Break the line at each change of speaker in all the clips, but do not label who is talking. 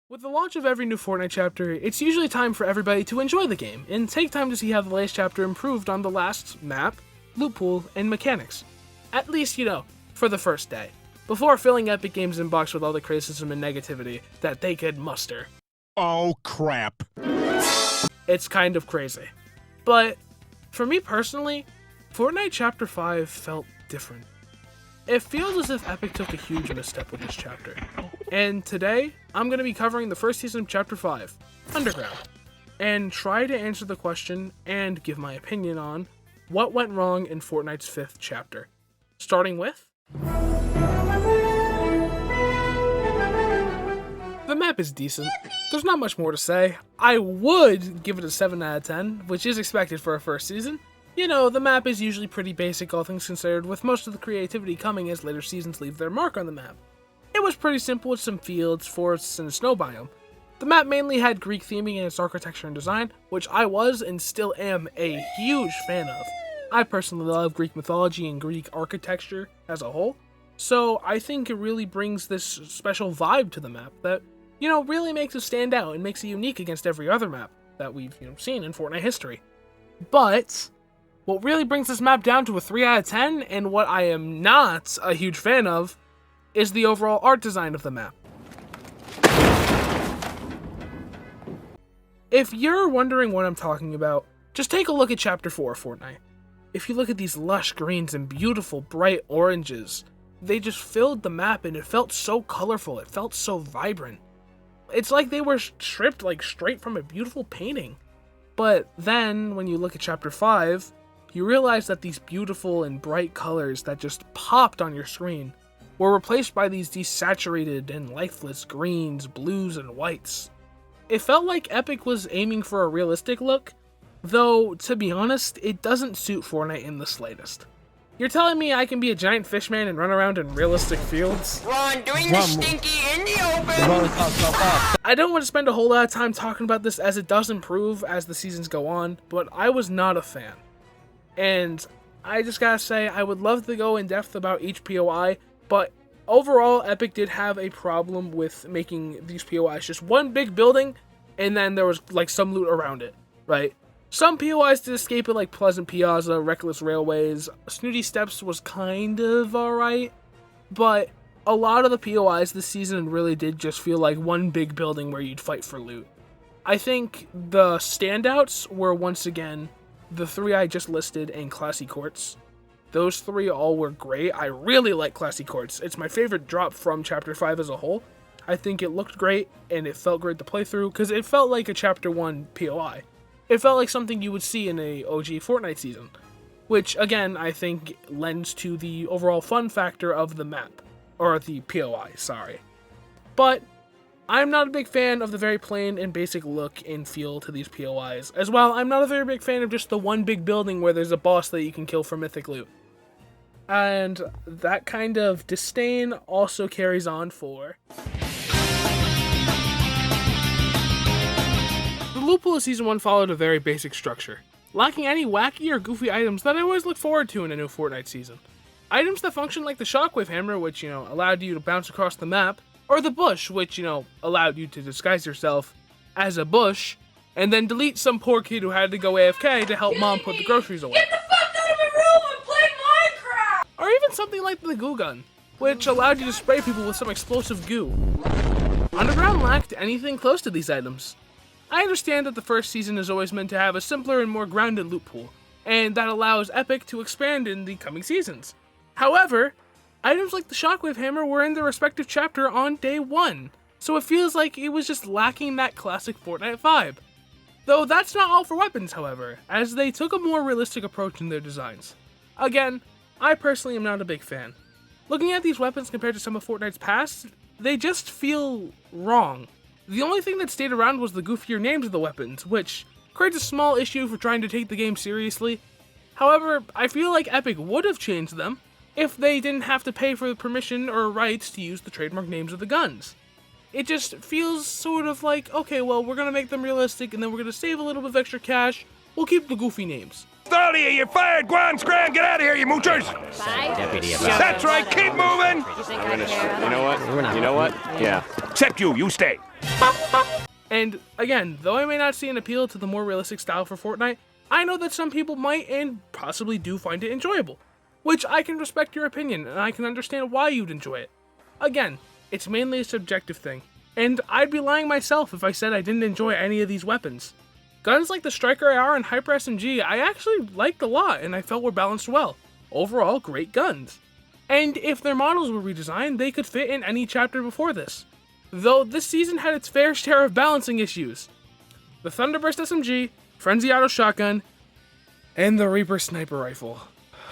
With the launch of every new Fortnite chapter, it's usually time for everybody to enjoy the game and take time to see how the latest chapter improved on the last map, loot pool, and mechanics. At least, for the first day, before filling Epic Games' inbox with all the criticism and negativity that they could muster.
Oh crap.
It's kind of crazy. But, for me personally, Fortnite Chapter 5 felt different. It feels as if Epic took a huge misstep with this chapter. And today, I'm going to be covering the first season of Chapter 5, Underground, and try to answer the question and give my opinion on what went wrong in Fortnite's 5th chapter. Starting with... the map is decent. There's not much more to say. I would give it a 7 out of 10, which is expected for a first season. The map is usually pretty basic, all things considered, with most of the creativity coming as later seasons leave their mark on the map. It was pretty simple with some fields, forests, and a snow biome. The map mainly had Greek theming in its architecture and design, which I was and still am a huge fan of. I personally love Greek mythology and Greek architecture as a whole, so I think it really brings this special vibe to the map that, really makes it stand out and makes it unique against every other map that we've, seen in Fortnite history. But what really brings this map down to a 3 out of 10, and what I am not a huge fan of, is the overall art design of the map. If you're wondering what I'm talking about, just take a look at Chapter 4 of Fortnite. If you look at these lush greens and beautiful bright oranges, they just filled the map and it felt so colorful, it felt so vibrant. It's like they were stripped straight from a beautiful painting. But then, when you look at Chapter 5, you realize that these beautiful and bright colors that just popped on your screen were replaced by these desaturated and lifeless greens, blues, and whites. It felt like Epic was aiming for a realistic look, though, to be honest, it doesn't suit Fortnite in the slightest. You're telling me I can be a giant fishman and run around in realistic fields?
Ron, doing the stinky in the open!
I don't want to spend a whole lot of time talking about this as it does improve as the seasons go on, but I was not a fan. And I just gotta say, I would love to go in depth about each POI, but overall, Epic did have a problem with making these POIs just one big building, and then there was some loot around it, right? Some POIs did escape it, like Pleasant Piazza, Reckless Railways. Snooty Steps was kind of alright, but a lot of the POIs this season really did just feel like one big building where you'd fight for loot. I think the standouts were, once again, the 3 I just listed and Classy Courts. Those 3 all were great. I really like Classy Courts. It's my favorite drop from Chapter 5 as a whole. I think it looked great, and it felt great to play through, because it felt like a Chapter 1 POI. It felt like something you would see in a OG Fortnite season, which, again, I think lends to the overall fun factor of the map, or the POI, sorry. But I'm not a big fan of the very plain and basic look and feel to these POIs. As well, I'm not a very big fan of just the one big building where there's a boss that you can kill for mythic loot. And that kind of disdain also carries on for the loot pool of Season 1 followed a very basic structure, lacking any wacky or goofy items that I always look forward to in a new Fortnite season. Items that function like the shockwave hammer, which, allowed you to bounce across the map, or the bush, which, allowed you to disguise yourself as a bush, and then delete some poor kid who had to go AFK to help mom put the groceries away.
Get the fuck out of my room! I'm playing Minecraft!
Or even something like the goo gun, which allowed you to spray people with some explosive goo. Underground lacked anything close to these items. I understand that the first season is always meant to have a simpler and more grounded loot pool, and that allows Epic to expand in the coming seasons. However, items like the shockwave hammer were in their respective chapter on day 1, so it feels like it was just lacking that classic Fortnite vibe. Though that's not all for weapons, however, as they took a more realistic approach in their designs. Again, I personally am not a big fan. Looking at these weapons compared to some of Fortnite's past, they just feel wrong. The only thing that stayed around was the goofier names of the weapons, which creates a small issue for trying to take the game seriously. However, I feel like Epic would have changed them if they didn't have to pay for the permission or rights to use the trademark names of the guns. It just feels sort of like, okay, well, we're gonna make them realistic and then we're gonna save a little bit of extra cash, we'll keep the goofy names.
All of you, you're fired. Go on, scram, get out of here, you moochers.
Deputy about
That's right, keep moving.
You know what? Yeah.
Except you stay.
And again, though I may not see an appeal to the more realistic style for Fortnite, I know that some people might and possibly do find it enjoyable, which I can respect your opinion and I can understand why you'd enjoy it. Again, it's mainly a subjective thing, and I'd be lying myself if I said I didn't enjoy any of these weapons. Guns like the Striker AR and Hyper SMG I actually liked a lot and I felt were balanced well. Overall, great guns. And if their models were redesigned, they could fit in any chapter before this. Though this season had its fair share of balancing issues. The Thunderburst SMG, Frenzy Auto Shotgun, and the Reaper Sniper Rifle.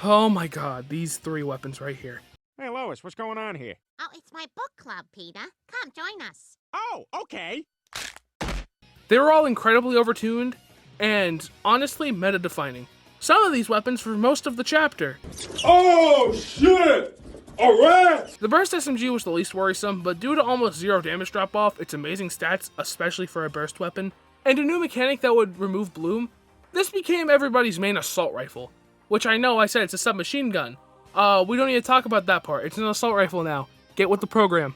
Oh my god, these three weapons right here.
Hey, Lois, what's going on here?
Oh, it's my book club, Peter. Come, join us.
Oh, okay.
They were all incredibly overtuned, and honestly meta-defining. Some of these weapons for most of the chapter.
Oh, shit! Alright!
The Burst SMG was the least worrisome, but due to almost zero damage drop-off, its amazing stats, especially for a burst weapon, and a new mechanic that would remove bloom, this became everybody's main assault rifle. Which I know I said it's a submachine gun. We don't need to talk about that part. It's an assault rifle now. Get with the program.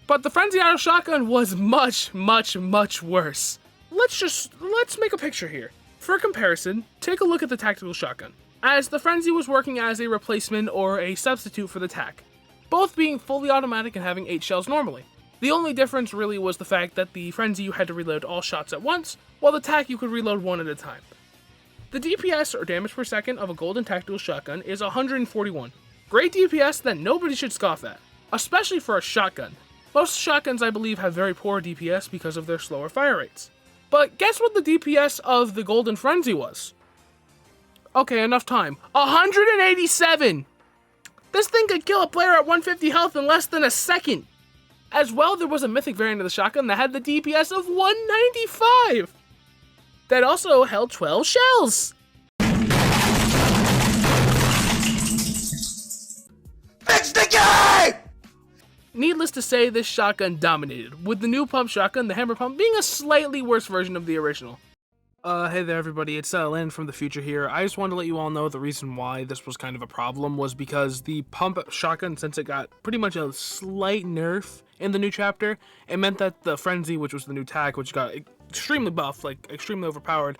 But the Frenzy Auto Shotgun was much, much, much worse. Let's make a picture here. For comparison, take a look at the Tactical Shotgun, as the Frenzy was working as a replacement or a substitute for the TAC, both being fully automatic and having 8 shells normally. The only difference really was the fact that the Frenzy you had to reload all shots at once, while the TAC you could reload one at a time. The DPS, or damage per second, of a golden Tactical Shotgun is 141. Great DPS that nobody should scoff at, especially for a shotgun. Most shotguns I believe have very poor DPS because of their slower fire rates. But guess what the DPS of the Golden Frenzy was? Okay, enough time. 187! This thing could kill a player at 150 health in less than a second! As well, there was a mythic variant of the shotgun that had the DPS of 195! That also held 12 shells!
It's the guy!
Needless to say, this shotgun dominated, with the new pump shotgun, the hammer pump, being a slightly worse version of the original. Hey there everybody, it's Landon from the future here. I just wanted to let you all know the reason why this was kind of a problem was because the pump shotgun, since it got pretty much a slight nerf in the new chapter, it meant that the Frenzy, which was the new tag, which got extremely buffed, like extremely overpowered,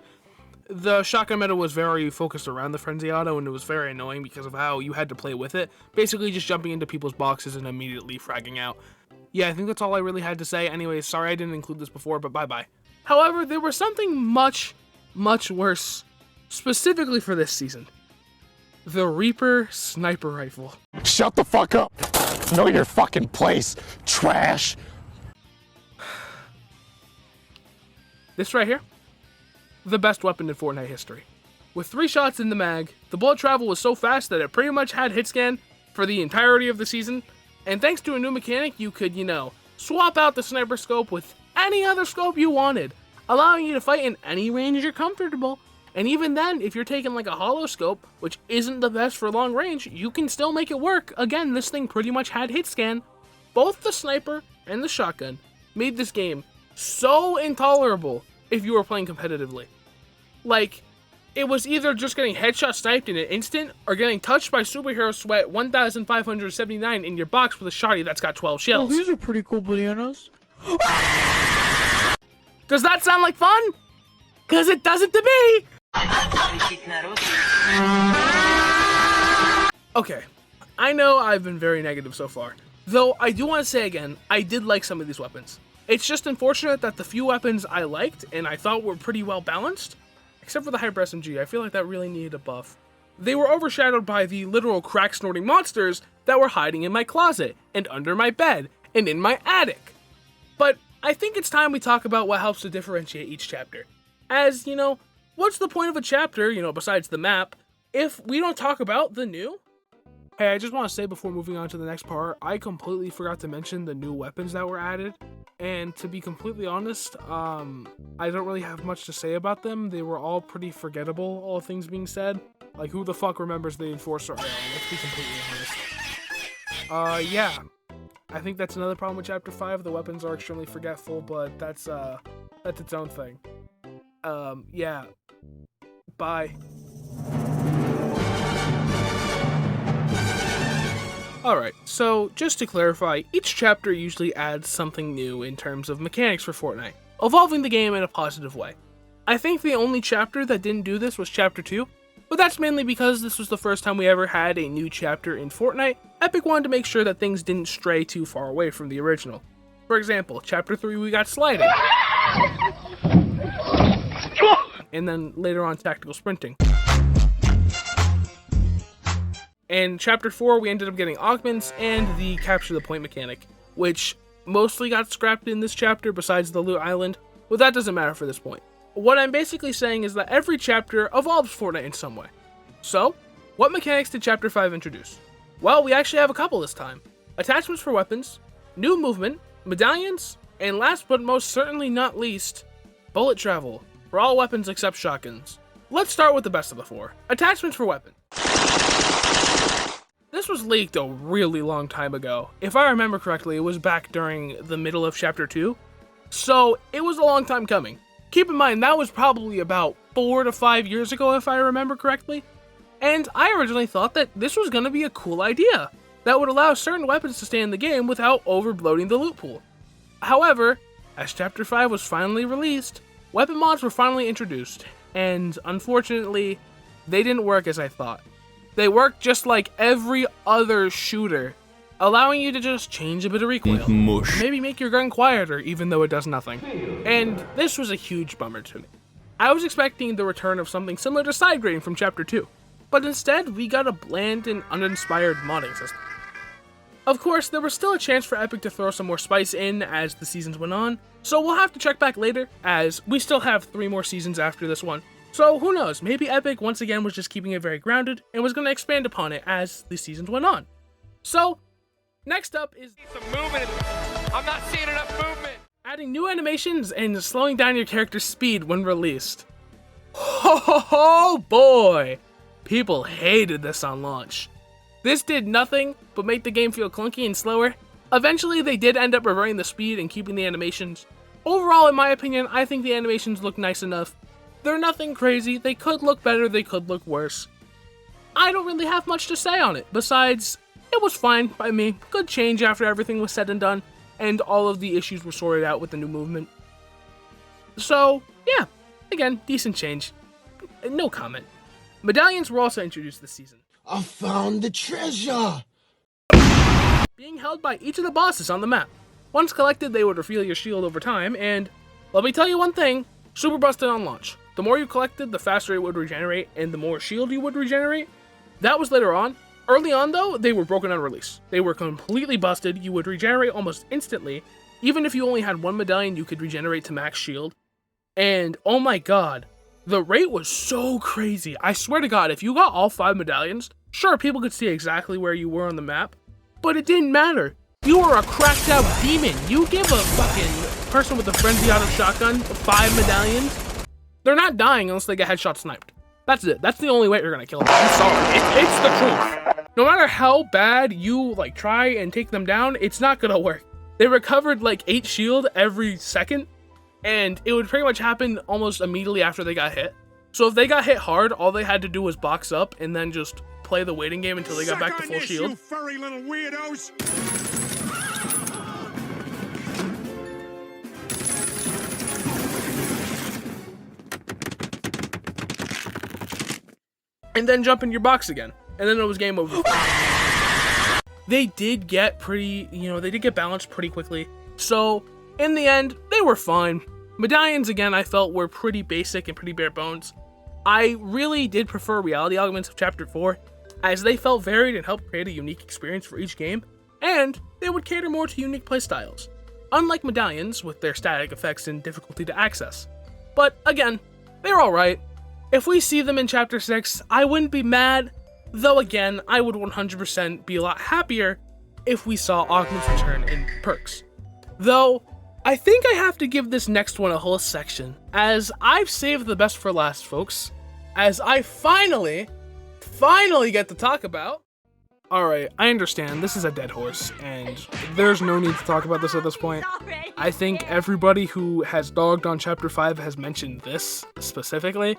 the shotgun meta was very focused around the Frenzy Auto, and it was very annoying because of how you had to play with it. Basically just jumping into people's boxes and immediately fragging out. Yeah, I think that's all I really had to say. Anyways, sorry I didn't include this before, but bye-bye. However, there was something much, much worse, specifically for this season. The Reaper Sniper Rifle.
Shut the fuck up. Know your fucking place, trash.
This right here, the best weapon in Fortnite history. With 3 shots in the mag, the bullet travel was so fast that it pretty much had hit scan for the entirety of the season, and thanks to a new mechanic, you could, swap out the sniper scope with any other scope you wanted, allowing you to fight in any range you're comfortable. And even then, if you're taking like a hollow scope, which isn't the best for long range, you can still make it work. Again, this thing pretty much had hit scan. Both the sniper and the shotgun made this game so intolerable if you were playing competitively. Like, it was either just getting headshot sniped in an instant, or getting touched by Superhero Sweat 1579 in your box with a shotty that's got 12 shells.
Oh, these are pretty cool bananas.
Does that sound like fun? Cause it does it to me! Okay, I know I've been very negative so far. Though I do want to say again, I did like some of these weapons. It's just unfortunate that the few weapons I liked and I thought were pretty well balanced, except for the Hyper SMG, I feel like that really needed a buff. They were overshadowed by the literal crack-snorting monsters that were hiding in my closet, and under my bed, and in my attic. But I think it's time we talk about what helps to differentiate each chapter. As, what's the point of a chapter, besides the map, if we don't talk about the new? Hey, I just want to say before moving on to the next part, I completely forgot to mention the new weapons that were added. And to be completely honest, I don't really have much to say about them. They were all pretty forgettable, all things being said. Like, who the fuck remembers the Enforcer AR? Let's be completely honest. Yeah. I think that's another problem with Chapter 5. The weapons are extremely forgetful, but that's its own thing. Yeah. Bye. Alright, so just to clarify, each chapter usually adds something new in terms of mechanics for Fortnite, evolving the game in a positive way. I think the only chapter that didn't do this was Chapter 2, but that's mainly because this was the first time we ever had a new chapter in Fortnite. Epic wanted to make sure that things didn't stray too far away from the original. For example, Chapter 3 we got sliding, and then later on tactical sprinting. In Chapter 4, we ended up getting augments and the capture the point mechanic, which mostly got scrapped in this chapter besides the loot island, but that doesn't matter for this point. What I'm basically saying is that every chapter evolves Fortnite in some way. So, what mechanics did Chapter 5 introduce? Well, we actually have a couple this time. Attachments for weapons, new movement, medallions, and last but most certainly not least, bullet travel for all weapons except shotguns. Let's start with the best of the four. Attachments for weapons. This was leaked a really long time ago. If I remember correctly, it was back during the middle of Chapter 2, so it was a long time coming. Keep in mind, that was probably about 4 to 5 years ago, if I remember correctly, and I originally thought that this was going to be a cool idea that would allow certain weapons to stay in the game without overbloating the loot pool. However, as Chapter 5 was finally released, weapon mods were finally introduced, and unfortunately, they didn't work as I thought. They work just like every other shooter, allowing you to just change a bit of recoil, maybe make your gun quieter even though it does nothing. And this was a huge bummer to me. I was expecting the return of something similar to side grading from Chapter 2, but instead we got a bland and uninspired modding system. Of course, there was still a chance for Epic to throw some more spice in as the seasons went on, so we'll have to check back later, as we still have 3 more seasons after this one. So who knows, maybe Epic once again was just keeping it very grounded and was going to expand upon it as the seasons went on. So, next up is
Some movement. I'm not seeing enough movement.
adding new animations and slowing down your character's speed when released. Ho boy! People hated this on launch. This did nothing but make the game feel clunky and slower. Eventually they did end up reverting the speed and keeping the animations. Overall, in my opinion, I think the animations look nice enough. They're nothing crazy, they could look better, they could look worse. I don't really have much to say on it, besides, it was fine by me. Good change after everything was said and done, and all of the issues were sorted out with the new movement. So, yeah, again, decent change. No comment. Medallions were also introduced this season,
I found the treasure!
being held by each of the bosses on the map. Once collected, they would reveal your shield over time, and let me tell you one thing, super busted on launch. The more you collected, the faster it would regenerate, and the more shield you would regenerate. That was later on. Early on though, they were broken on release. They were completely busted, you would regenerate almost instantly. Even if you only had one medallion, you could regenerate to max shield. And oh my god, the rate was so crazy. I swear to god, if you got all 5 medallions, sure, people could see exactly where you were on the map, but it didn't matter. You were a cracked out demon. You give a fucking person with a frenzy auto shotgun 5 medallions, they're not dying unless they get headshot sniped. That's it. That's the only way you're gonna kill them. I'm sorry. It's the truth. No matter how bad you try and take them down, it's not gonna work. They recovered 8 shield every second, and it would pretty much happen almost immediately after they got hit. So if they got hit hard, all they had to do was box up and then just play the waiting game until they got back to full shield.
You furry little weirdos!
And then jump in your box again. And then it was game over. They did get they did get balanced pretty quickly. So, in the end, they were fine. Medallions, again, I felt were pretty basic and pretty bare bones. I really did prefer reality augments of Chapter 4, as they felt varied and helped create a unique experience for each game, and they would cater more to unique playstyles, unlike medallions with their static effects and difficulty to access. But again, they're alright. If we see them in Chapter 6, I wouldn't be mad, though again, I would 100% be a lot happier if we saw augments return in perks. Though, I think I have to give this next one a whole section, as I've saved the best for last, folks, as I finally get to talk about. Alright, I understand, this is a dead horse, and there's no need to talk about this at this point. I think everybody who has dogged on Chapter 5 has mentioned this specifically,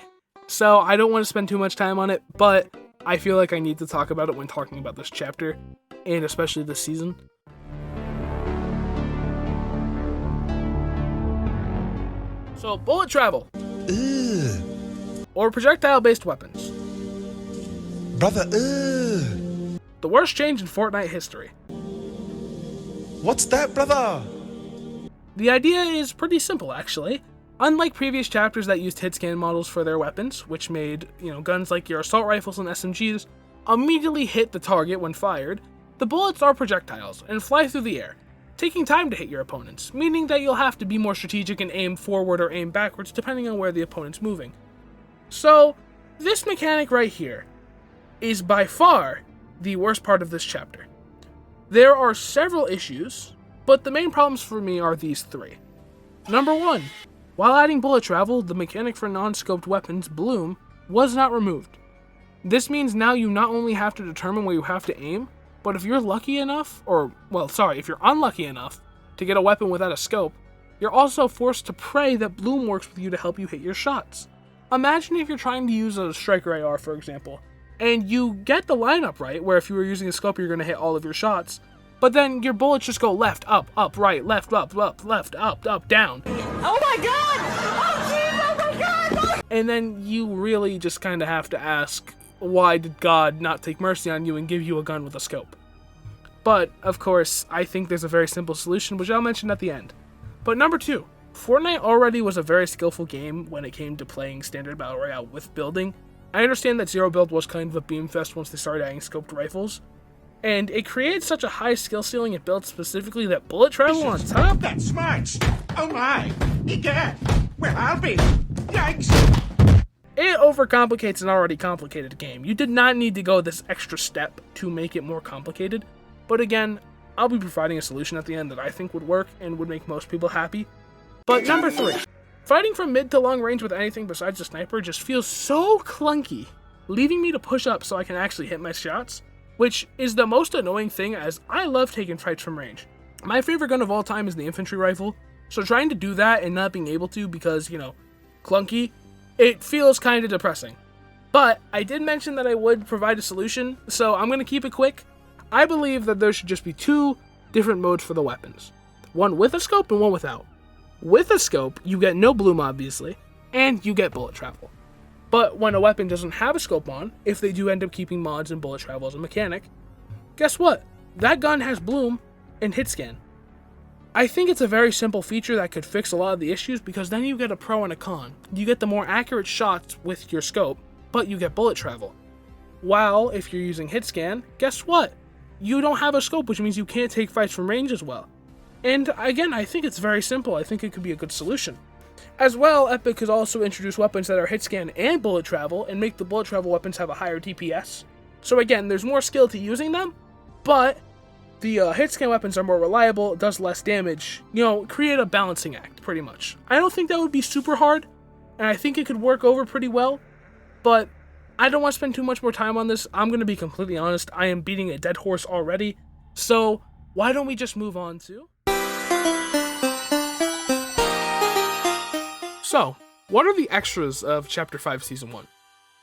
so I don't want to spend too much time on it, but I feel like I need to talk about it when talking about this chapter. and especially this season. So, bullet travel. Or projectile-based weapons.
Brother,
The worst change in Fortnite history.
what's that, brother?
The idea is pretty simple, actually. Unlike previous chapters that used hit scan models for their weapons, which made, guns like your assault rifles and SMGs immediately hit the target when fired, the bullets are projectiles and fly through the air, taking time to hit your opponents, meaning that you'll have to be more strategic and aim forward or aim backwards depending on where the opponent's moving. So, this mechanic right here is by far the worst part of this chapter. There are several issues, but the main problems for me are these three. Number 1, while adding bullet travel, the mechanic for non-scoped weapons, Bloom, was not removed. This means now you not only have to determine where you have to aim, but if you're lucky enough, if you're unlucky enough to get a weapon without a scope, you're also forced to pray that Bloom works with you to help you hit your shots. Imagine if you're trying to use a striker AR, for example, and you get the lineup right, where if you were using a scope, you're going to hit all of your shots, but then your bullets just go left, up, right, left, up, left, up, down.
Oh my god! Oh jeez, oh my god!
And then you really just kind of have to ask, why did God not take mercy on you and give you a gun with a scope? But, of course, I think there's a very simple solution, which I'll mention at the end. But number 2, Fortnite already was a very skillful game when it came to playing standard Battle Royale with building. I understand that Zero Build was kind of a beam fest once they started adding scoped rifles, and it created such a high skill ceiling in builds specifically that bullet travel on top.
That's smart. Oh my. Egad. Where I'll be. Yikes.
It overcomplicates an already complicated game. You did not need to go this extra step to make it more complicated. But again, I'll be providing a solution at the end that I think would work and would make most people happy. But number 3, fighting from mid to long range with anything besides a sniper just feels so clunky, leaving me to push up so I can actually hit my shots, which is the most annoying thing as I love taking fights from range. My favorite gun of all time is the infantry rifle, so trying to do that and not being able to because, clunky, it feels kind of depressing. But I did mention that I would provide a solution, so I'm going to keep it quick. I believe that there should just be 2 different modes for the weapons. One with a scope and one without. With a scope, you get no bloom obviously, and you get bullet travel. But when a weapon doesn't have a scope on, if they do end up keeping mods and bullet travel as a mechanic, guess what? That gun has bloom and hit scan. I think it's a very simple feature that could fix a lot of the issues because then you get a pro and a con. You get the more accurate shots with your scope, but you get bullet travel. While if you're using hit scan, guess what? You don't have a scope, which means you can't take fights from range as well. And again, I think it's very simple. I think it could be a good solution. As well, Epic could also introduce weapons that are hit scan and bullet travel and make the bullet travel weapons have a higher DPS. So again, there's more skill to using them, but the hit scan weapons are more reliable, does less damage, create a balancing act, pretty much. I don't think that would be super hard, and I think it could work over pretty well, but I don't want to spend too much more time on this. I'm going to be completely honest, I am beating a dead horse already, so why don't we just move on to... So, what are the extras of Chapter 5 Season 1?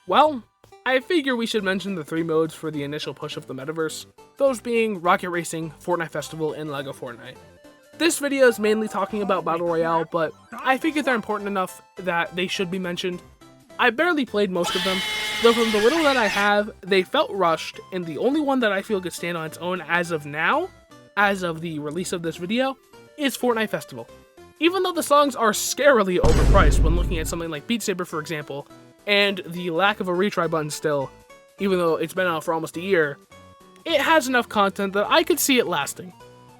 Well, I figure we should mention the 3 modes for the initial push of the metaverse, those being Rocket Racing, Fortnite Festival, and Lego Fortnite. This video is mainly talking about Battle Royale, but I figure they're important enough that they should be mentioned. I barely played most of them, though from the little that I have, they felt rushed, and the only one that I feel could stand on its own as of now, as of the release of this video, is Fortnite Festival. Even though the songs are scarily overpriced when looking at something like Beat Saber, for example, and the lack of a retry button still, even though it's been out for almost a year, it has enough content that I could see it lasting.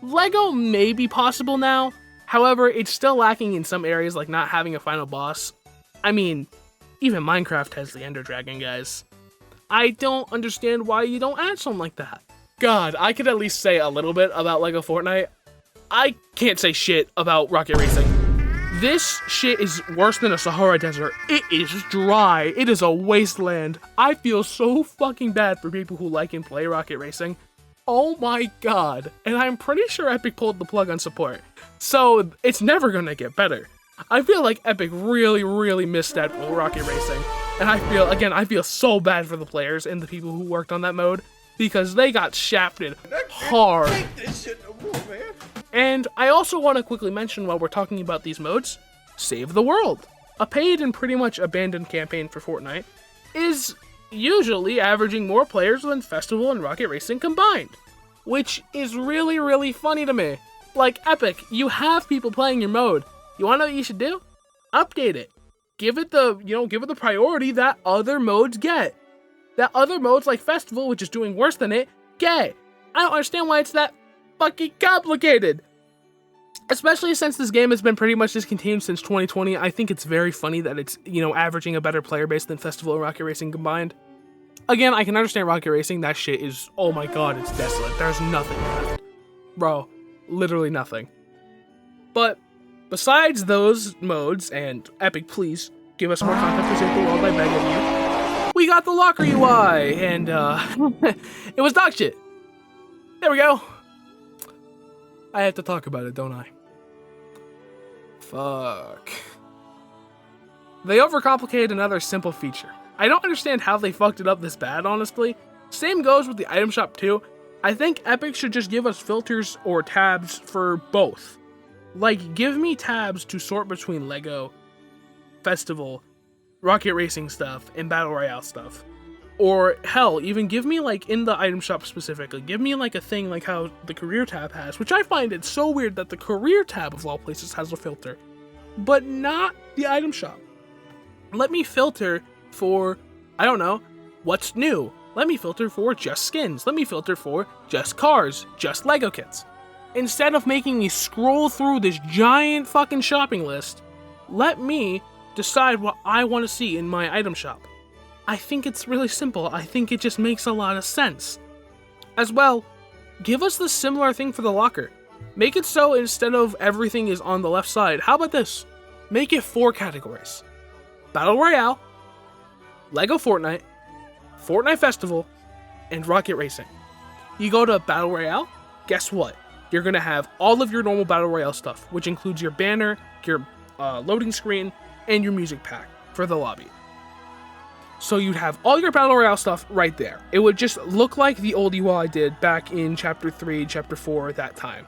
Lego may be possible now, however, it's still lacking in some areas like not having a final boss. I mean, even Minecraft has the Ender Dragon, guys. I don't understand why you don't add something like that. God, I could at least say a little bit about Lego Fortnite. I can't say shit about Rocket Racing. This shit is worse than a Sahara Desert. It is dry. It is a wasteland. I feel so fucking bad for people who like and play Rocket Racing. Oh my god. And I'm pretty sure Epic pulled the plug on support. So it's never gonna get better. I feel like Epic really missed that Rocket Racing. And I feel so bad for the players and the people who worked on that mode. because they got shafted hard. And I also want to quickly mention while we're talking about these modes, Save the World. A paid and pretty much abandoned campaign for Fortnite is usually averaging more players than Festival and Rocket Racing combined, which is really, really funny to me. Like, Epic, you have people playing your mode. You want to know what you should do? Update it. Give it the priority that other modes get. That other modes like Festival, which is doing worse than it, get. I don't understand why it's that fucking complicated. Especially since this game has been pretty much discontinued since 2020, I think it's very funny that it's, averaging a better player base than Festival and Rocket Racing combined. Again, I can understand Rocket Racing, that shit is, oh my god, it's desolate. There's nothing left. Bro, literally nothing. But, besides those modes, and Epic, please, give us more content for Save the World, I beg of you. We got the locker UI, and, it was dog shit. There we go. I have to talk about it, don't I? Fuck. They overcomplicated another simple feature. I don't understand how they fucked it up this bad, honestly. Same goes with the item shop too. I think Epic should just give us filters or tabs for both. Like, give me tabs to sort between Lego, Festival, Rocket Racing stuff, and Battle Royale stuff. Or, hell, even give me, like, in the item shop specifically, give me, like, a thing like how the career tab has, which I find it so weird that the career tab of all places has a filter, but not the item shop. Let me filter for, I don't know, what's new. Let me filter for just skins. Let me filter for just cars, just Lego kits. Instead of making me scroll through this giant fucking shopping list, let me decide what I want to see in my item shop. I think it's really simple. I think it just makes a lot of sense. As well, give us the similar thing for the locker. Make it so instead of everything is on the left side, how about this? Make it 4 categories. Battle Royale, Lego Fortnite, Fortnite Festival, and Rocket Racing. You go to Battle Royale, guess what? You're going to have all of your normal Battle Royale stuff, which includes your banner, your loading screen, and your music pack for the lobby. So you'd have all your Battle Royale stuff right there. It would just look like the old UI did back in Chapter 3, Chapter 4 at that time.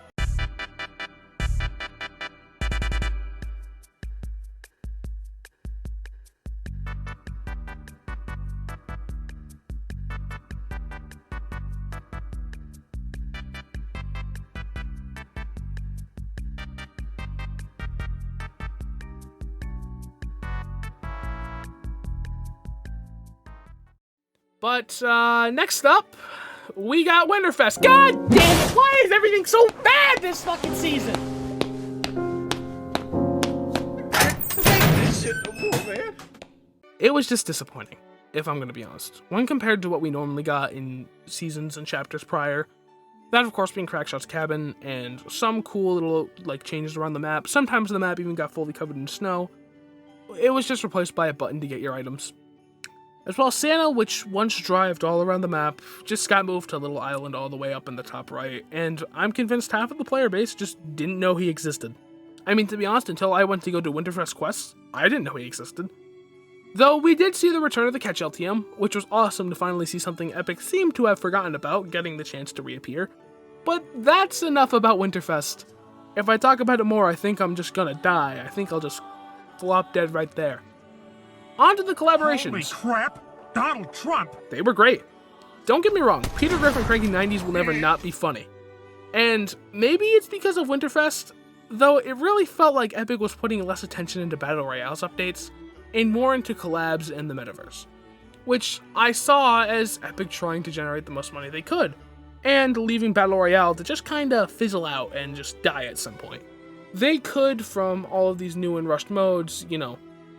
But, next up, we got Winterfest. God damn it, why is everything so bad this fucking season? It was just disappointing, if I'm gonna be honest. When compared to what we normally got in seasons and chapters prior, that of course being Crackshot's cabin, and some cool little, changes around the map. Sometimes the map even got fully covered in snow. It was just replaced by a button to get your items. As well as Santa, which once drived all around the map, just got moved to a little island all the way up in the top right, and I'm convinced half of the player base just didn't know he existed. I mean, to be honest, until I went to go do Winterfest quests, I didn't know he existed. Though we did see the return of the Catch LTM, which was awesome to finally see something Epic seemed to have forgotten about, getting the chance to reappear. But that's enough about Winterfest. If I talk about it more, I think I'm just gonna die. I think I'll just flop dead right there. On to the collaborations.
Holy crap! Donald Trump!
They were great. Don't get me wrong, Peter Griffin Cranky 90s will never not be funny. And maybe it's because of Winterfest, though it really felt like Epic was putting less attention into Battle Royale's updates, and more into collabs and the metaverse. Which I saw as Epic trying to generate the most money they could, and leaving Battle Royale to just kinda fizzle out and just die at some point. They could, from all of these new and rushed modes,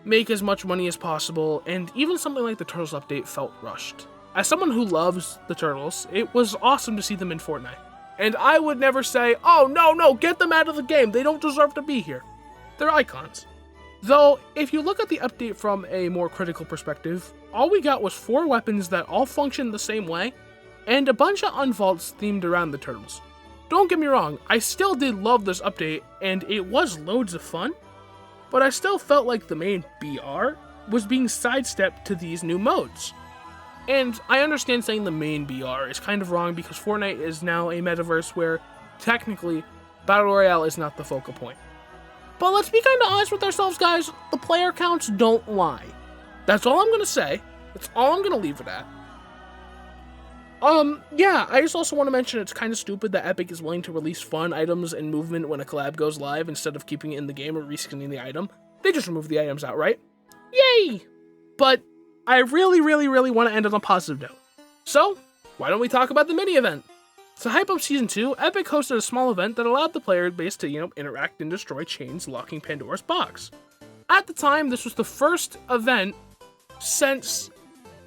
make as much money as possible, and even something like the Turtles update felt rushed. As someone who loves the Turtles, it was awesome to see them in Fortnite. And I would never say, oh no, get them out of the game, they don't deserve to be here. They're icons. Though, if you look at the update from a more critical perspective, all we got was 4 weapons that all function the same way, and a bunch of unvaults themed around the Turtles. Don't get me wrong, I still did love this update, and it was loads of fun, but I still felt like the main BR was being sidestepped to these new modes. And I understand saying the main BR is kind of wrong because Fortnite is now a metaverse where, technically, Battle Royale is not the focal point. But let's be kind of honest with ourselves, guys. The player counts don't lie. That's all I'm going to say. That's all I'm going to leave it at. Yeah, I just also want to mention it's kind of stupid that Epic is willing to release fun items and movement when a collab goes live instead of keeping it in the game or reskinning the item. They just remove the items outright. Yay! But I really want to end on a positive note. So, why don't we talk about the mini-event? To hype up Season 2, Epic hosted a small event that allowed the player base to, interact and destroy chains locking Pandora's box. At the time, this was the first event since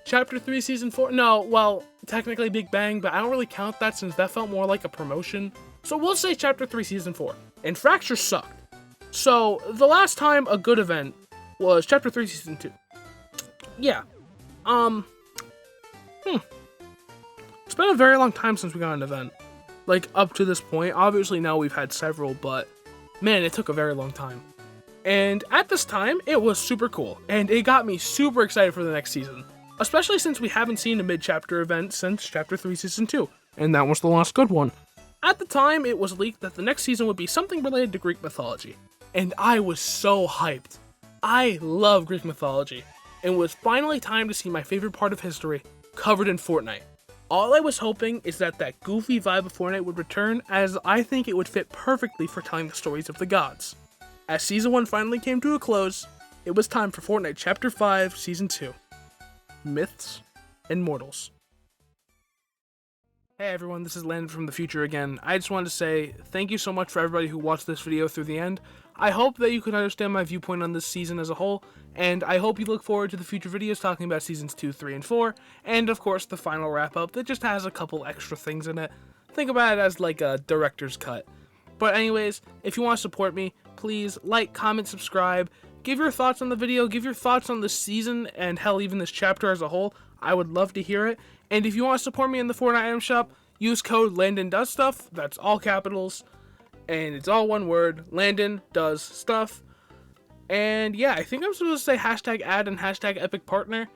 Chapter 3 Season 4. No, well, technically Big Bang, but I don't really count that since that felt more like a promotion. So we'll say Chapter 3 Season 4. And Fracture sucked. So, the last time a good event was Chapter 3 Season 2. Yeah. It's been a very long time since we got an event. Like, up to this point. Obviously, now we've had several, but man, it took a very long time. And at this time, it was super cool. And it got me super excited for the next season. Especially since we haven't seen a mid-chapter event since Chapter 3 Season 2. And that was the last good one. At the time, it was leaked that the next season would be something related to Greek mythology. And I was so hyped. I love Greek mythology. And it was finally time to see my favorite part of history covered in Fortnite. All I was hoping is that goofy vibe of Fortnite would return, as I think it would fit perfectly for telling the stories of the gods. As Season 1 finally came to a close, it was time for Fortnite Chapter 5, Season 2. Myths and Mortals. Hey everyone, this is Landon from the future again. I just wanted to say thank you so much for everybody who watched this video through the end. I hope that you could understand my viewpoint on this season as a whole, and I hope you look forward to the future videos talking about Seasons 2, 3, and 4, and of course the final wrap-up that just has a couple extra things in it. Think about it as like a director's cut. But anyways, if you want to support me, please like, comment, subscribe, give your thoughts on the video, give your thoughts on the season, and hell, even this chapter as a whole. I would love to hear it. And if you want to support me in the Fortnite item shop, use code LandonDoesStuff. That's all capitals. And it's all one word. Landon does stuff. And yeah, I think I'm supposed to say hashtag ad and hashtag epic partner.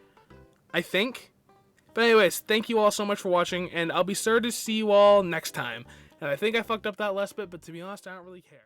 I think. But anyways, thank you all so much for watching. And I'll be sure to see you all next time. And I think I fucked up that last bit, but to be honest, I don't really care.